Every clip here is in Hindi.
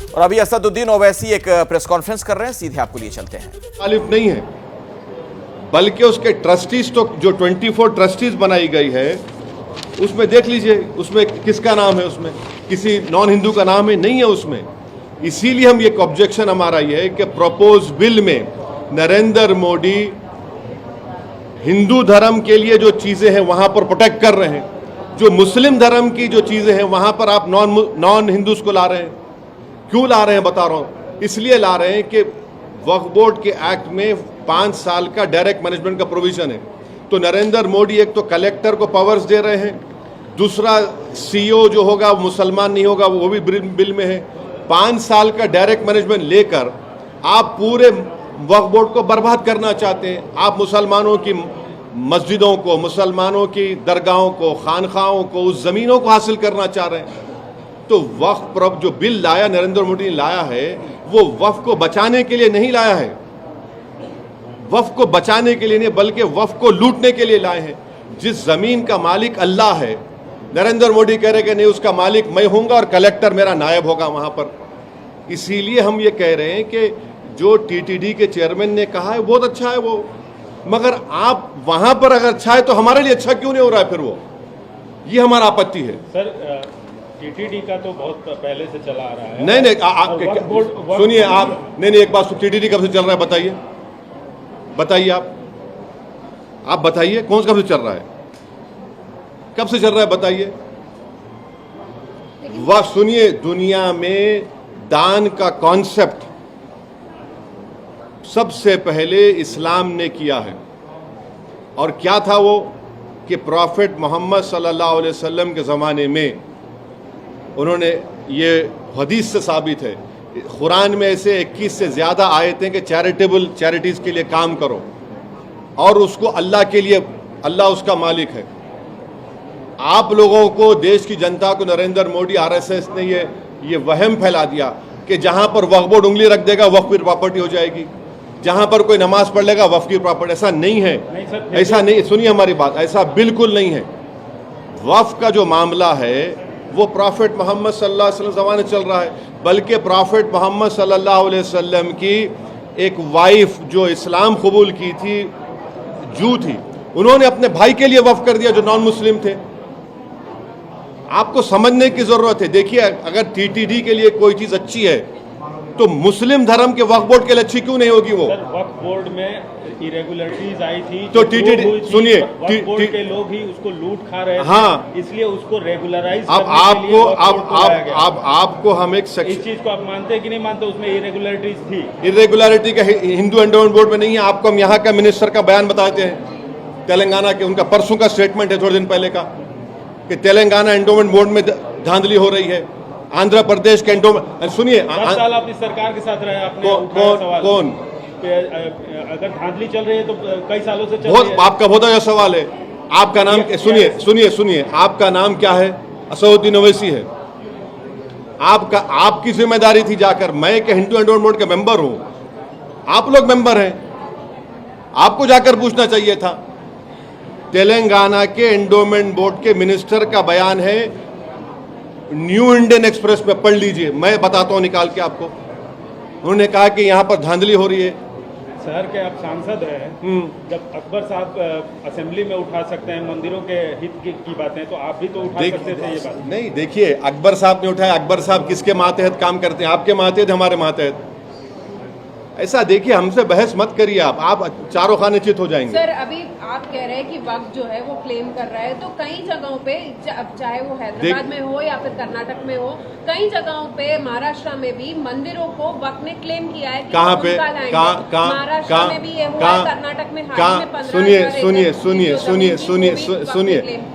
और अभी असदुद्दीन ओवैसी एक प्रेस कॉन्फ्रेंस कर रहे हैं, सीधे आपको लिए चलते हैं। तालिब नहीं है, बल्कि उसके ट्रस्टीज तो जो 24 ट्रस्टीज बनाई गई है उसमें देख लीजिए, उसमें किसका नाम है, उसमें किसी नॉन हिंदू का नाम है, नहीं है उसमें। इसीलिए हम एक ऑब्जेक्शन हमारा ये है कि प्रपोज बिल में नरेंद्र मोदी हिंदू धर्म के लिए जो चीजें हैं वहां पर प्रोटेक्ट कर रहे हैं, जो मुस्लिम धर्म की जो चीजें हैं वहां पर आप नॉन हिंदूज को ला रहे हैं। क्यों ला रहे हैं बता रहा हूं, इसलिए ला रहे हैं कि वक्फ बोर्ड के एक्ट में 5 साल का डायरेक्ट मैनेजमेंट का प्रोविजन है। तो नरेंद्र मोदी एक तो कलेक्टर को पावर्स दे रहे हैं, दूसरा सीईओ जो होगा वो मुसलमान नहीं होगा, वो भी बिल में है। 5 साल का डायरेक्ट मैनेजमेंट लेकर आप पूरे वक्फ बोर्ड को बर्बाद करना चाहते हैं। आप मुसलमानों की मस्जिदों को, मुसलमानों की दरगाहों को, खानखाहों को, उस जमीनों को हासिल करना चाह रहे हैं। तो वक्फ पर जो बिल लाया नरेंद्र मोदी ने लाया है वो वक्फ को बचाने के लिए नहीं लाया है, वक्फ को बचाने के लिए नहीं बल्कि वक्फ को लूटने के लिए लाए हैं। जिस जमीन का मालिक अल्लाह है, नरेंद्र मोदी कह रहे कि नहीं उसका मालिक मैं हूंगा और कलेक्टर मेरा नायब होगा वहां पर। इसीलिए हम ये कह रहे हैं कि जो टीटीडी के चेयरमैन ने कहा है बहुत अच्छा है वो, मगर आप वहां पर अगर अच्छा है तो हमारे लिए अच्छा क्यों नहीं हो रहा है फिर वो, ये हमारा आपत्ति है। सर टीटीडी का तो बहुत पहले से चला आ रहा है। नहीं सुनिए आप, नहीं एक बात, टीटीडी कब से चल रहा है बताइए, बताइए आप बताइए कौन सा कब से चल रहा है, कब से चल रहा है बताइए। वह सुनिए, दुनिया में दान का कॉन्सेप्ट सबसे पहले इस्लाम ने किया है, और क्या था वो कि प्रॉफिट मोहम्मद सल्लल्लाहु अलैहि वसल्लम के ज़माने में उन्होंने, ये हदीस से साबित है, कुरान में ऐसे 21 से ज़्यादा आयतें कि चैरिटीज़ के लिए काम करो और उसको अल्लाह के लिए, अल्लाह उसका मालिक है। आप लोगों को, देश की जनता को नरेंद्र मोदी आरएसएस ने ये वहम फैला दिया कि जहां पर वक्फ बोर्ड उंगली रख देगा वक्फ की प्रॉपर्टी हो जाएगी, जहां पर कोई नमाज पढ़ लेगा वक्फ की प्रॉपर्टी। ऐसा नहीं है, ऐसा नहीं, सुनिए हमारी बात, ऐसा बिल्कुल नहीं है। वक्फ का जो मामला है वो प्रॉफिट मोहम्मद सल्लल्लाहु अलैहि वसल्लम ज़माने चल रहा है, बल्कि प्रॉफिट मोहम्मद सल्लल्लाहु अलैहि वसल्लम की एक वाइफ जो इस्लाम कबूल की थी, जू थी, उन्होंने अपने भाई के लिए वक्फ कर दिया जो नॉन मुस्लिम थे। आपको समझने की जरूरत है। देखिए, अगर टीटीडी के लिए कोई चीज अच्छी है तो मुस्लिम धर्म के वक्फ बोर्ड के लिए अच्छी क्यों नहीं होगी वो? वक्फ बोर्ड में इरेगुलरिटीज आई थी तो टीटीडी, सुनिए, वक्फ बोर्ड के लोग ही उसको लूट खा रहे थे, हाँ, इसलिए उसको रेगुलराइज आपको हम एक इस चीज को आप मानते हैं कि नहीं मानते, उसमें इरेगुलरिटीज थी। इरेगुलरिटी का हिंदू एंडोमेंट बोर्ड में नहीं है। आपको हम यहाँ का मिनिस्टर का बयान बताते हैं, तेलंगाना के, उनका परसों का स्टेटमेंट है थोड़े दिन पहले का, कि तेलंगाना एंडोमेंट बोर्ड में धांधली हो रही है, आंध्र प्रदेश के एंडोमेंट। सुनिए, 10 साल आप इस सरकार के साथ रहे, आपने कौन अगर धांधली चल रही है तो कई सालों से चल बहुत रही है। आपका बहुत अच्छा सवाल है। आपका नाम, सुनिए, आपका नाम क्या है? असदुद्दीन ओवैसी है। आपकी जिम्मेदारी थी जाकर, मैं के हिंदू एंडोमेंट बोर्ड का मेंबर हूं, आप लोग मेंबर हैं, आपको जाकर पूछना चाहिए था। तेलंगाना के एंडोमेंट बोर्ड के मिनिस्टर का बयान है, न्यू इंडियन एक्सप्रेस में पढ़ लीजिए, मैं बताता हूं निकाल के आपको। उन्होंने कहा कि यहां पर धांधली हो रही है। शहर के आप सांसद हैं, जब अकबर साहब असेंबली में उठा सकते हैं मंदिरों के हित की बातें, तो आप भी तो उठा सकते थे ये बात। नहीं, देखिए, अकबर साहब ने उठाया। अकबर साहब किसके मातहत काम करते हैं? आपके मातहत, हमारे मातहत। ऐसा देखिए, हमसे बहस मत करिए आप चारों खाने चित हो जाएंगे। सर, अभी आप कह रहे हैं कि वक्त जो है वो क्लेम कर रहा है, तो कई जगहों पे, चाहे वो हैदराबाद में हो या फिर कर्नाटक में हो, कई जगहों पे, महाराष्ट्र में भी मंदिरों को वक्त ने क्लेम किया है। कहाँ पे? महाराष्ट्र में भी ये हुआ, कर्नाटक में हाल में 15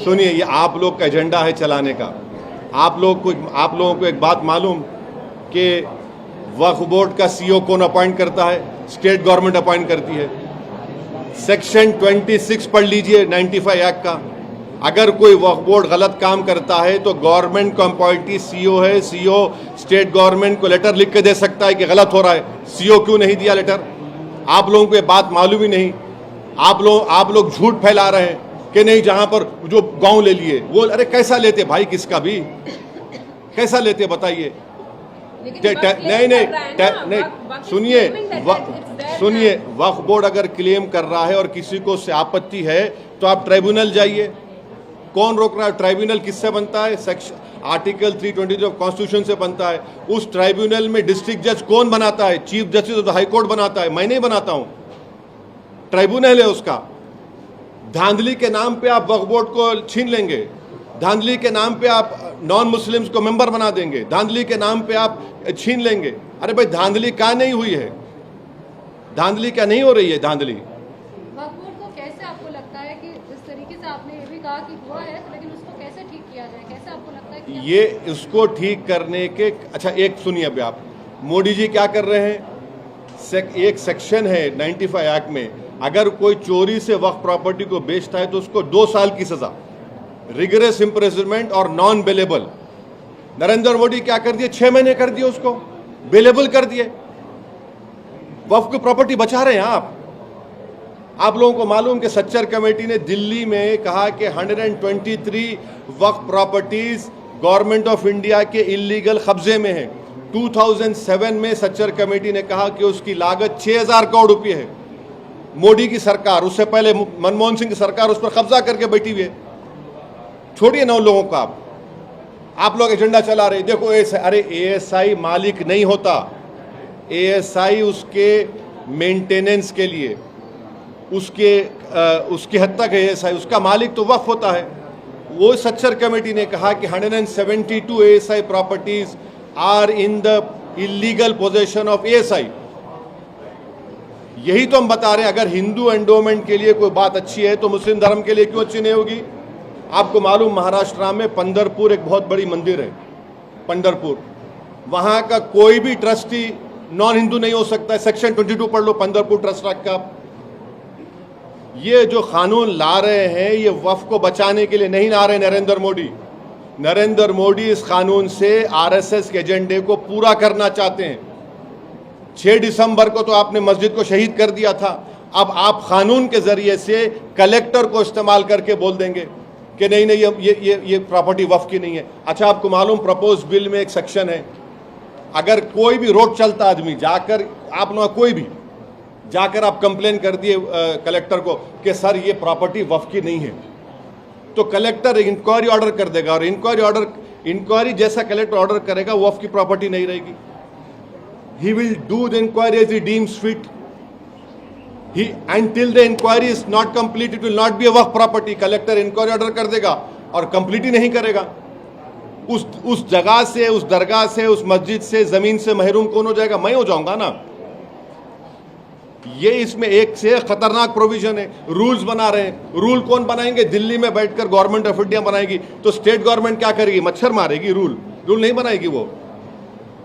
सुनिए, ये आप लोग का एजेंडा है चलाने का। आप लोगों को एक बात मालूम कि वक्फ बोर्ड का सीईओ कौन अपॉइंट करता है? स्टेट गवर्नमेंट अपॉइंट करती है। सेक्शन 26 पढ़ लीजिए 95 एक्ट का। अगर कोई वक्फ बोर्ड गलत काम करता है तो गवर्नमेंट को अपॉइंटी सीईओ है, सीईओ स्टेट गवर्नमेंट को लेटर लिख के दे सकता है कि गलत हो रहा है। सीईओ क्यों नहीं दिया लेटर? आप लोगों को ये बात मालूम ही नहीं। आप लोग झूठ फैला रहे हैं कि नहीं, जहां पर जो गांव ले लिए वो, अरे कैसा लेते भाई, किसका भी कैसा लेते बताइए। नहीं, सुनिए, वक्फ बोर्ड अगर क्लेम कर रहा है और किसी को उससे आपत्ति है तो आप ट्राइब्यूनल जाइए। कौन रोक रहा है? ट्राइब्यूनल किससे बनता है? सेक्शन आर्टिकल 320 ऑफ कॉन्स्टिट्यूशन से बनता है। उस ट्राइब्यूनल में डिस्ट्रिक्ट जज कौन बनाता है? Chief justice of the high court बनाता है, मैं नहीं बनाता हूं, ट्राइब्यूनल है उसका। धांधली के नाम पे आप वक्फ बोर्ड को छीन लेंगे, धांधली के नाम पे आप नॉन मुस्लिम्स को मेंबर बना देंगे, धांधली के नाम पे आप छीन लेंगे। अरे भाई, धांधली क्या नहीं हुई है? धांधली क्या नहीं हो रही है? धांधली वक्फ बोर्ड को कैसे आपको लगता है कि इस तरीके से आपने ये भी कहा कि हुआ है, लेकिन उसको कैसे ठीक किया जाए? कैसे आपको लगता है कि ये उसको ठीक करने के, अच्छा एक सुनिए अभी आप, मोदी जी क्या कर रहे हैं? एक सेक्शन है 95 एक्ट में, अगर कोई चोरी से वक्फ प्रॉपर्टी को बेचता है तो उसको 2 साल की सजा, रिगरस इम्प्रिजनमेंट और नॉन बेलेबल। नरेंद्र मोदी क्या कर दिए? 6 महीने कर दिए, उसको बेलेबल कर दिए। वक्फ की प्रॉपर्टी बचा रहे हैं आप लोगों को मालूम कि सच्चर कमेटी ने दिल्ली में कहा कि 123 वक्फ प्रॉपर्टीज गवर्नमेंट ऑफ इंडिया के इलीगल कब्जे में है। 2007 में सच्चर कमेटी ने कहा कि उसकी लागत 6000 करोड़ रुपए है। मोदी की सरकार, उससे पहले मनमोहन सिंह की सरकार उस पर कब्जा करके बैठी हुई है। छोड़िए ना उन लोगों का, आप लोग एजेंडा चला रहे। देखो अरे एएसआई मालिक नहीं होता, एएसआई उसके मेंटेनेंस के लिए, उसकी हद तक है एएसआई, उसका मालिक तो वक्फ होता है। वो सच्चर कमेटी ने कहा कि 172 ASI properties are in the illegal possession of ASI. यही तो हम बता रहे हैं, अगर हिंदू एंडोमेंट के लिए कोई बात अच्छी है तो मुस्लिम धर्म के लिए क्यों अच्छी नहीं होगी? आपको मालूम महाराष्ट्र में पंढरपुर एक बहुत बड़ी मंदिर है, पंढरपुर, वहां का कोई भी ट्रस्टी नॉन हिंदू नहीं हो सकता है। सेक्शन 22 पढ़ लो पंढरपुर ट्रस्ट एक्ट का। ये जो कानून ला रहे हैं ये वक्फ को बचाने के लिए नहीं ला रहे नरेंद्र मोदी। नरेंद्र मोदी इस कानून से आरएसएस के एजेंडे को पूरा करना चाहते हैं। 6 दिसंबर को तो आपने मस्जिद को शहीद कर दिया था, अब आप कानून के जरिए से कलेक्टर को इस्तेमाल करके बोल देंगे कि नहीं ये प्रॉपर्टी वक्फ की नहीं है। अच्छा, आपको मालूम प्रपोज बिल में एक सेक्शन है, अगर कोई भी रोड चलता आदमी जाकर, आप लोग कोई भी जाकर आप कंप्लेन कर दिए कलेक्टर को कि सर ये प्रॉपर्टी वक्फ की नहीं है, तो कलेक्टर इंक्वायरी ऑर्डर कर देगा, और इंक्वायरी जैसा कलेक्टर ऑर्डर करेगा वक्फ की प्रॉपर्टी नहीं रहेगी। He will do the inquiry as he deems fit. Until the inquiry is not complete, it will not be a वक्फ प्रॉपर्टी। कलेक्टर इंक्वायरी ऑर्डर कर देगा और कंप्लीट ही नहीं करेगा। उस जगह से, उस दरगाह से, उस मस्जिद से, जमीन से महरूम कौन हो जाएगा? मैं हो जाऊंगा ना। ये इसमें एक से खतरनाक प्रोविजन है। रूल्स बना रहे हैं, रूल कौन बनाएंगे? दिल्ली में बैठकर गवर्नमेंट ऑफ इंडिया बनाएगी, तो स्टेट गवर्नमेंट क्या करेगी? मच्छर मारेगी, रूल नहीं बनाएगी वो।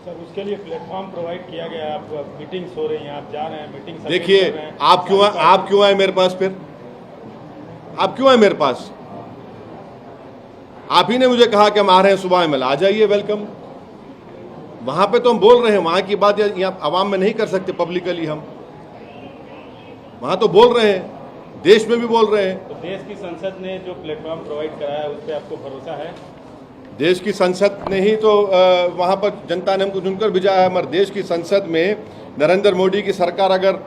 सर, उसके लिए प्लेटफॉर्म प्रोवाइड किया गया, आप मीटिंग्स हो रही हैं, आप जा रहे हैं मीटिंग। देखिए, आप क्यों आए मेरे पास? फिर आप क्यों आए मेरे पास? आप ही ने मुझे कहा कि हम आ रहे हैं सुबह में, आ जाइए, वेलकम। वहां पे तो हम बोल रहे हैं, वहां की बात यहाँ आवाम में नहीं कर सकते पब्लिकली, हम वहां तो बोल रहे हैं, देश में भी बोल रहे हैं। तो देश की संसद ने जो प्लेटफॉर्म प्रोवाइड कराया है उस पर आपको भरोसा है? देश की संसद ने ही तो वहाँ पर जनता ने हमको चुनकर भिजाया है। हमारे देश की संसद में नरेंद्र मोदी की सरकार अगर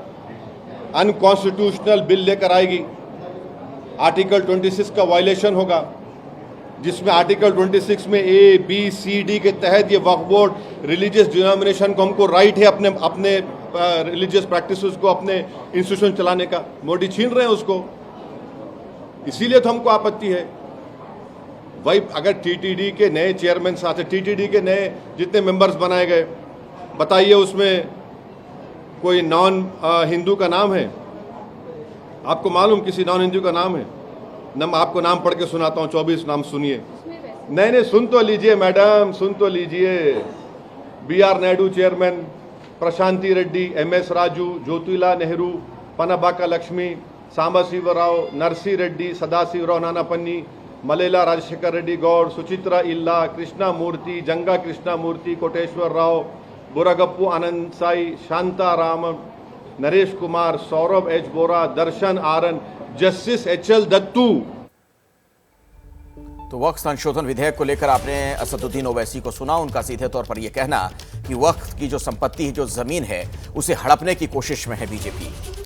अनकॉन्स्टिट्यूशनल बिल लेकर आएगी, आर्टिकल 26 का वायलेशन होगा, जिसमें आर्टिकल 26 में ABCD के तहत ये वक्फ बोर्ड रिलीजियस डिनोमिनेशन को, हमको राइट है अपने रिलीजियस प्रैक्टिसेस को, अपने इंस्टीट्यूशन चलाने का, मोदी छीन रहे हैं उसको। इसीलिए तो हमको आपत्ति है। भाई, अगर TTD के नए चेयरमैन साथ, TTD के नए जितने मेंबर्स बनाए गए, बताइए उसमें कोई नॉन हिंदू का नाम है? आपको मालूम किसी नॉन हिंदू का नाम है? आपको नाम पढ़ के सुनाता हूँ, 24 नाम सुनिए। नहीं, सुन तो लीजिए मैडम, सुन तो लीजिए। BR Naidu chairman, Prashanti Reddy, MS Raju, Jyothula Nehru, Panabaka Lakshmi, Sambasivarao, Narasi Reddy, Sadasivarao Nannapaneni, Malela Rajasekhar Reddy Goud, Suchitra Ella, Krishna Murthy, Janga Krishna Murthy, Koteswara Rao, Buragappu Anand Sai, Shanta Ram, Naresh Kumar, Saurabh H Bora, Darshan Aran, justice HL Dattu. तो वक्फ संशोधन विधेयक को लेकर आपने असदुद्दीन ओवैसी को सुना। उनका सीधे तौर पर यह कहना कि वक्फ की जो संपत्ति है, जो जमीन है, उसे हड़पने की कोशिश में है बीजेपी।